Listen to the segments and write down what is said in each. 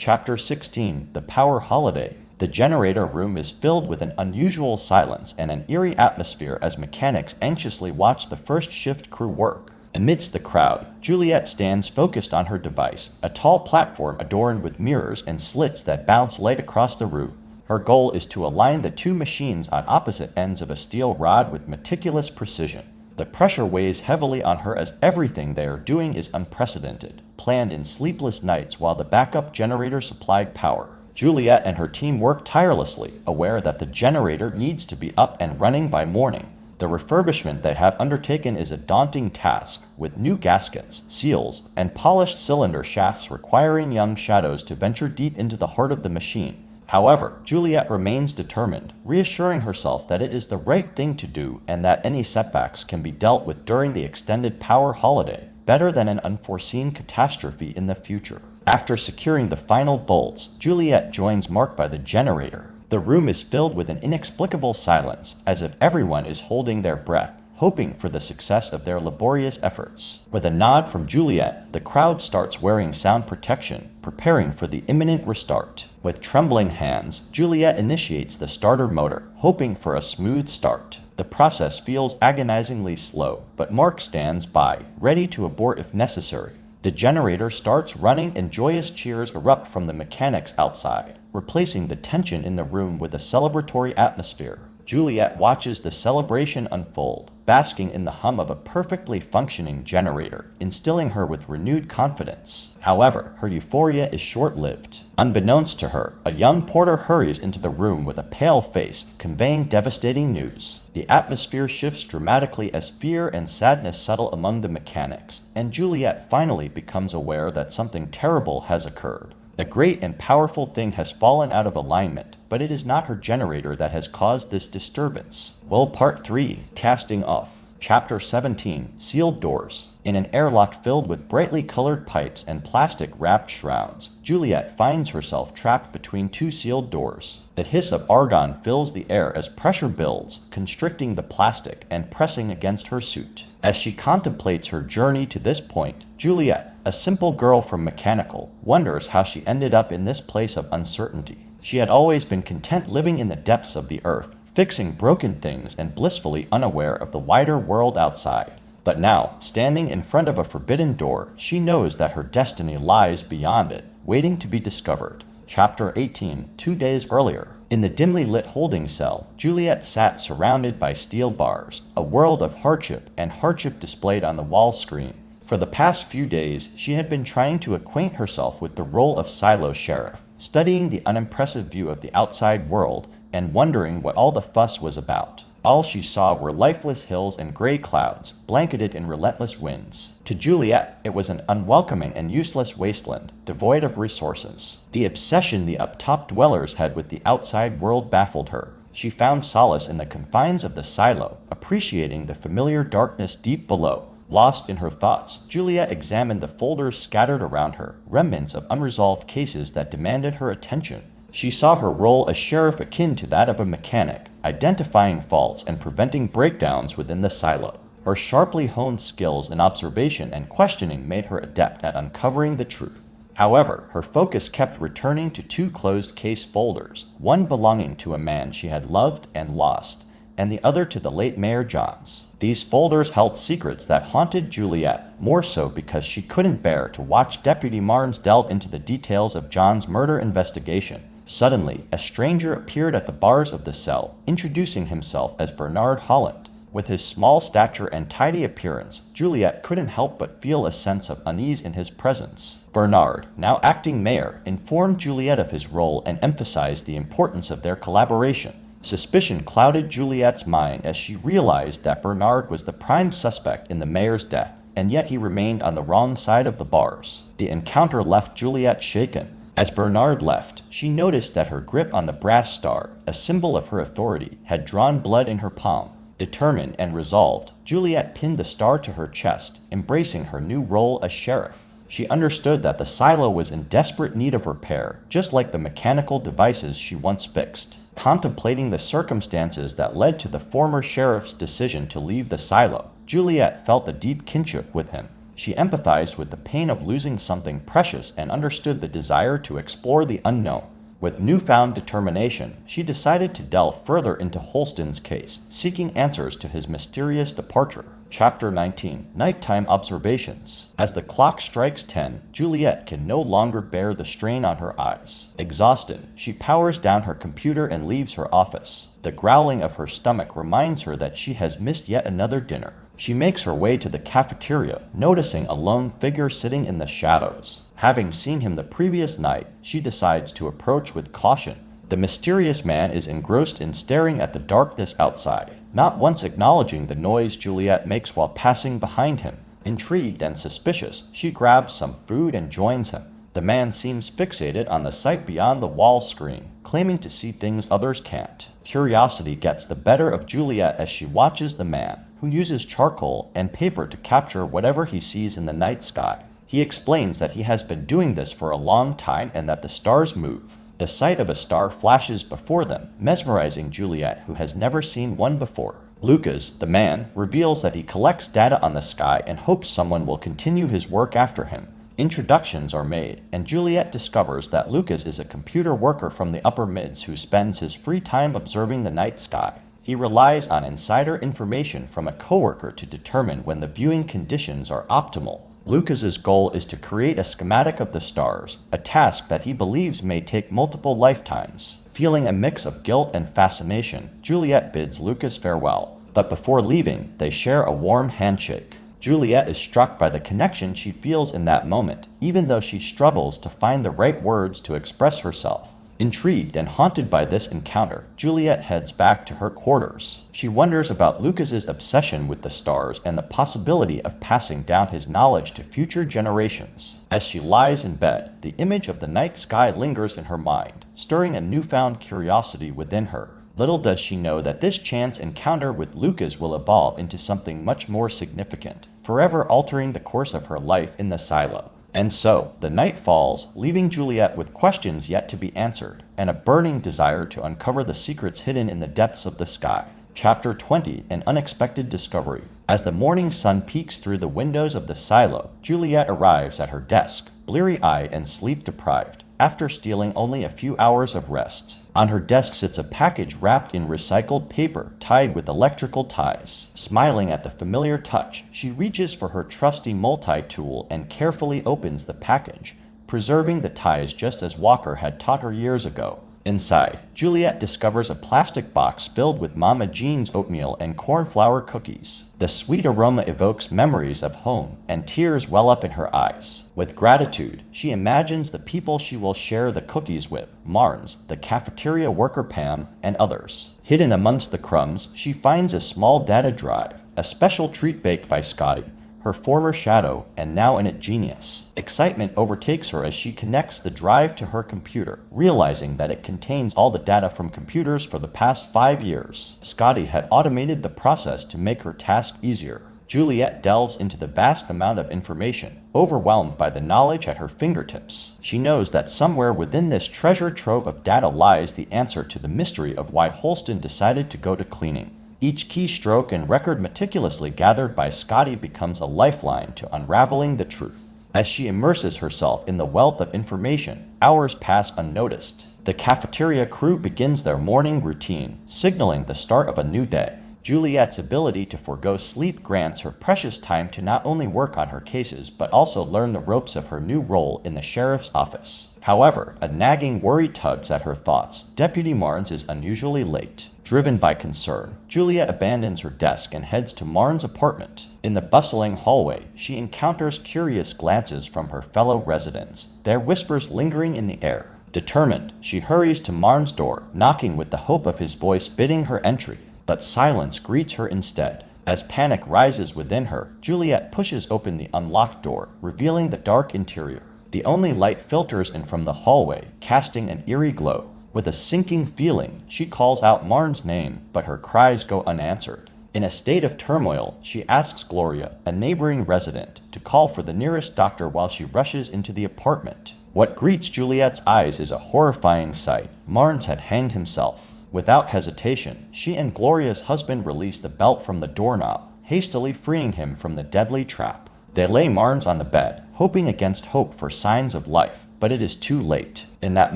Chapter 16, The Power Holiday. The generator room is filled with an unusual silence and an eerie atmosphere as mechanics anxiously watch the first shift crew work. Amidst the crowd, Juliet stands focused on her device, a tall platform adorned with mirrors and slits that bounce light across the room. Her goal is to align the two machines on opposite ends of a steel rod with meticulous precision. The pressure weighs heavily on her as everything they are doing is unprecedented, planned in sleepless nights while the backup generator supplied power. Juliet and her team work tirelessly, aware that the generator needs to be up and running by morning. The refurbishment they have undertaken is a daunting task, with new gaskets, seals, and polished cylinder shafts requiring young shadows to venture deep into the heart of the machine. However, Juliet remains determined, reassuring herself that it is the right thing to do and that any setbacks can be dealt with during the extended power holiday, better than an unforeseen catastrophe in the future. After securing the final bolts, Juliet joins Mark by the generator. The room is filled with an inexplicable silence, as if everyone is holding their breath, hoping for the success of their laborious efforts. With a nod from Juliet, the crowd starts wearing sound protection, preparing for the imminent restart. With trembling hands, Juliet initiates the starter motor, hoping for a smooth start. The process feels agonizingly slow, but Mark stands by, ready to abort if necessary. The generator starts running and joyous cheers erupt from the mechanics outside, replacing the tension in the room with a celebratory atmosphere. Juliet watches the celebration unfold, basking in the hum of a perfectly functioning generator, instilling her with renewed confidence. However, her euphoria is short-lived. Unbeknownst to her, a young porter hurries into the room with a pale face, conveying devastating news. The atmosphere shifts dramatically as fear and sadness settle among the mechanics, and Juliet finally becomes aware that something terrible has occurred. A great and powerful thing has fallen out of alignment, but it is not her generator that has caused this disturbance. Well, Part 3, Casting Off. Chapter 17, Sealed Doors. In an airlock filled with brightly colored pipes and plastic-wrapped shrouds, Juliet finds herself trapped between two sealed doors. The hiss of argon fills the air as pressure builds, constricting the plastic and pressing against her suit. As she contemplates her journey to this point, Juliet, a simple girl from Mechanical, wonders how she ended up in this place of uncertainty. She had always been content living in the depths of the earth, fixing broken things and blissfully unaware of the wider world outside. But now, standing in front of a forbidden door, she knows that her destiny lies beyond it, waiting to be discovered. Chapter 18, 2 days earlier. In the dimly lit holding cell, Juliet sat surrounded by steel bars, a world of hardship and hardship displayed on the wall screen. For the past few days, she had been trying to acquaint herself with the role of Silo Sheriff, studying the unimpressive view of the outside world and wondering what all the fuss was about. All she saw were lifeless hills and gray clouds, blanketed in relentless winds. To Juliet, it was an unwelcoming and useless wasteland, devoid of resources. The obsession the up-top dwellers had with the outside world baffled her. She found solace in the confines of the silo, appreciating the familiar darkness deep below. Lost in her thoughts, Juliet examined the folders scattered around her, remnants of unresolved cases that demanded her attention. She saw her role as sheriff akin to that of a mechanic, identifying faults and preventing breakdowns within the silo. Her sharply honed skills in observation and questioning made her adept at uncovering the truth. However, her focus kept returning to two closed case folders, one belonging to a man she had loved and lost, and the other to the late Mayor Johns. These folders held secrets that haunted Juliet, more so because she couldn't bear to watch Deputy Marnes delve into the details of John's murder investigation. Suddenly, a stranger appeared at the bars of the cell, introducing himself as Bernard Holland. With his small stature and tidy appearance, Juliet couldn't help but feel a sense of unease in his presence. Bernard, now acting mayor, informed Juliet of his role and emphasized the importance of their collaboration. Suspicion clouded Juliet's mind as she realized that Bernard was the prime suspect in the mayor's death, and yet he remained on the wrong side of the bars. The encounter left Juliet shaken. As Bernard left, she noticed that her grip on the brass star, a symbol of her authority, had drawn blood in her palm. Determined and resolved, Juliet pinned the star to her chest, embracing her new role as sheriff. She understood that the silo was in desperate need of repair, just like the mechanical devices she once fixed. Contemplating the circumstances that led to the former sheriff's decision to leave the silo, Juliet felt a deep kinship with him. She empathized with the pain of losing something precious and understood the desire to explore the unknown. With newfound determination, she decided to delve further into Holston's case, seeking answers to his mysterious departure. Chapter 19. Nighttime Observations. As the clock strikes 10, Juliet can no longer bear the strain on her eyes. Exhausted, she powers down her computer and leaves her office. The growling of her stomach reminds her that she has missed yet another dinner. She makes her way to the cafeteria, noticing a lone figure sitting in the shadows. Having seen him the previous night, she decides to approach with caution. The mysterious man is engrossed in staring at the darkness outside, not once acknowledging the noise Juliet makes while passing behind him. Intrigued and suspicious, she grabs some food and joins him. The man seems fixated on the sight beyond the wall screen, claiming to see things others can't. Curiosity gets the better of Juliet as she watches the man, who uses charcoal and paper to capture whatever he sees in the night sky. He explains that he has been doing this for a long time and that the stars move. The sight of a star flashes before them, mesmerizing Juliet, who has never seen one before. Lucas, the man, reveals that he collects data on the sky and hopes someone will continue his work after him. Introductions are made, and Juliet discovers that Lucas is a computer worker from the upper mids who spends his free time observing the night sky. He relies on insider information from a coworker to determine when the viewing conditions are optimal. Lucas's goal is to create a schematic of the stars, a task that he believes may take multiple lifetimes. Feeling a mix of guilt and fascination, Juliet bids Lucas farewell, but before leaving, they share a warm handshake. Juliet is struck by the connection she feels in that moment, even though she struggles to find the right words to express herself. Intrigued and haunted by this encounter, Juliet heads back to her quarters. She wonders about Lucas's obsession with the stars and the possibility of passing down his knowledge to future generations. As she lies in bed, the image of the night sky lingers in her mind, stirring a newfound curiosity within her. Little does she know that this chance encounter with Lucas will evolve into something much more significant, forever altering the course of her life in the silo. And so, the night falls, leaving Juliet with questions yet to be answered, and a burning desire to uncover the secrets hidden in the depths of the sky. Chapter 20. An Unexpected Discovery. As the morning sun peeks through the windows of the silo, Juliet arrives at her desk, bleary-eyed and sleep-deprived, after stealing only a few hours of rest. On her desk sits a package wrapped in recycled paper tied with electrical ties. Smiling at the familiar touch, she reaches for her trusty multi-tool and carefully opens the package, preserving the ties just as Walker had taught her years ago. Inside, Juliet discovers a plastic box filled with Mama Jean's oatmeal and cornflour cookies. The sweet aroma evokes memories of home, and tears well up in her eyes. With gratitude, she imagines the people she will share the cookies with: Marnes, the cafeteria worker Pam, and others. Hidden amongst the crumbs, she finds a small data drive, a special treat baked by Scotty, her former shadow and now an genius. Excitement overtakes her as she connects the drive to her computer, realizing that it contains all the data from computers for the past 5 years. Scotty had automated the process to make her task easier. Juliet delves into the vast amount of information, overwhelmed by the knowledge at her fingertips. She knows that somewhere within this treasure trove of data lies the answer to the mystery of why Holston decided to go to cleaning. Each keystroke and record meticulously gathered by Scotty becomes a lifeline to unraveling the truth. As she immerses herself in the wealth of information, hours pass unnoticed. The cafeteria crew begins their morning routine, signaling the start of a new day. Juliet's ability to forego sleep grants her precious time to not only work on her cases but also learn the ropes of her new role in the sheriff's office. However, a nagging worry tugs at her thoughts. Deputy Marnes is unusually late. Driven by concern, Juliet abandons her desk and heads to Marnes' apartment. In the bustling hallway, she encounters curious glances from her fellow residents, their whispers lingering in the air. Determined, she hurries to Marnes' door, knocking with the hope of his voice bidding her entry. But silence greets her instead. As panic rises within her, Juliet pushes open the unlocked door, revealing the dark interior. The only light filters in from the hallway, casting an eerie glow. With a sinking feeling, she calls out Marnes' name, but her cries go unanswered. In a state of turmoil, she asks Gloria, a neighboring resident, to call for the nearest doctor while she rushes into the apartment. What greets Juliet's eyes is a horrifying sight. Marnes had hanged himself. Without hesitation, she and Gloria's husband release the belt from the doorknob, hastily freeing him from the deadly trap. They lay Marnes on the bed, hoping against hope for signs of life, but it is too late. In that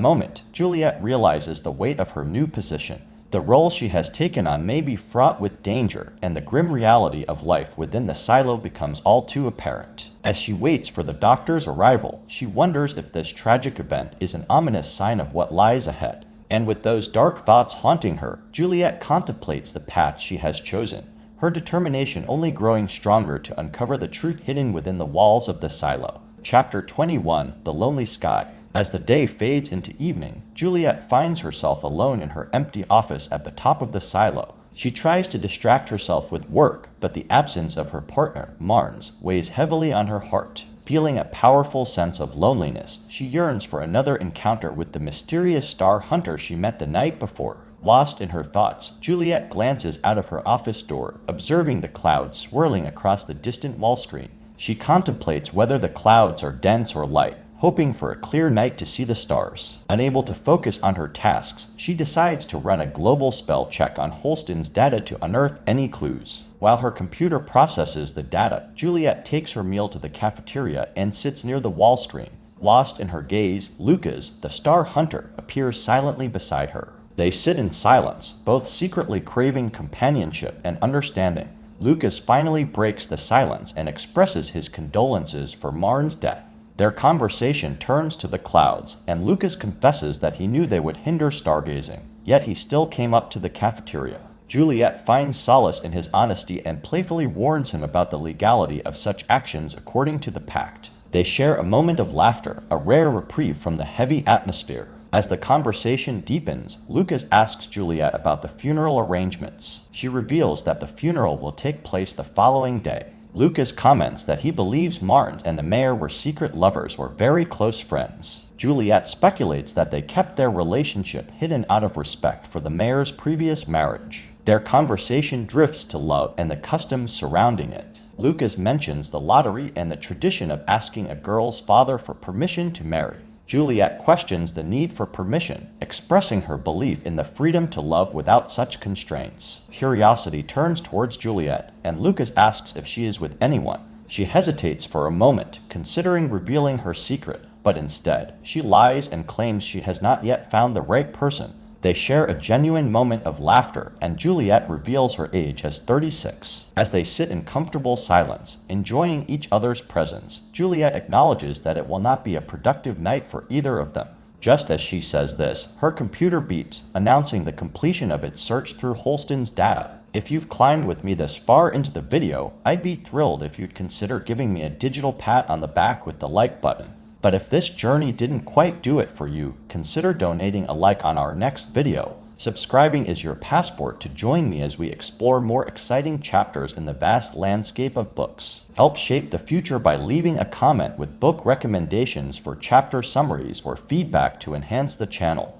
moment, Juliet realizes the weight of her new position. The role she has taken on may be fraught with danger, and the grim reality of life within the silo becomes all too apparent. As she waits for the doctor's arrival, she wonders if this tragic event is an ominous sign of what lies ahead. And with those dark thoughts haunting her, Juliet contemplates the path she has chosen, her determination only growing stronger to uncover the truth hidden within the walls of the silo. Chapter 21: The Lonely Sky. As the day fades into evening, Juliet finds herself alone in her empty office at the top of the silo. She tries to distract herself with work, but the absence of her partner, Marnes, weighs heavily on her heart. Feeling a powerful sense of loneliness, she yearns for another encounter with the mysterious star hunter she met the night before. Lost in her thoughts, Juliet glances out of her office door, observing the clouds swirling across the distant wall screen. She contemplates whether the clouds are dense or light, hoping for a clear night to see the stars. Unable to focus on her tasks, she decides to run a global spell check on Holston's data to unearth any clues. While her computer processes the data, Juliet takes her meal to the cafeteria and sits near the wall screen. Lost in her gaze, Lucas, the star hunter, appears silently beside her. They sit in silence, both secretly craving companionship and understanding. Lucas finally breaks the silence and expresses his condolences for Marnes' death. Their conversation turns to the clouds, and Lucas confesses that he knew they would hinder stargazing, yet he still came up to the cafeteria. Juliet finds solace in his honesty and playfully warns him about the legality of such actions according to the pact. They share a moment of laughter, a rare reprieve from the heavy atmosphere. As the conversation deepens, Lucas asks Juliet about the funeral arrangements. She reveals that the funeral will take place the following day. Lucas comments that he believes Marnes and the mayor were secret lovers or very close friends. Juliet speculates that they kept their relationship hidden out of respect for the mayor's previous marriage. Their conversation drifts to love and the customs surrounding it. Lucas mentions the lottery and the tradition of asking a girl's father for permission to marry. Juliet questions the need for permission, expressing her belief in the freedom to love without such constraints. Curiosity turns towards Juliet, and Lucas asks if she is with anyone. She hesitates for a moment, considering revealing her secret, but instead, she lies and claims she has not yet found the right person. They share a genuine moment of laughter, and Juliet reveals her age as 36. As they sit in comfortable silence, enjoying each other's presence, Juliet acknowledges that it will not be a productive night for either of them. Just as she says this, her computer beeps, announcing the completion of its search through Holston's data. If you've climbed with me this far into the video, I'd be thrilled if you'd consider giving me a digital pat on the back with the like button. But if this journey didn't quite do it for you, consider donating a like on our next video. Subscribing is your passport to join me as we explore more exciting chapters in the vast landscape of books. Help shape the future by leaving a comment with book recommendations for chapter summaries or feedback to enhance the channel.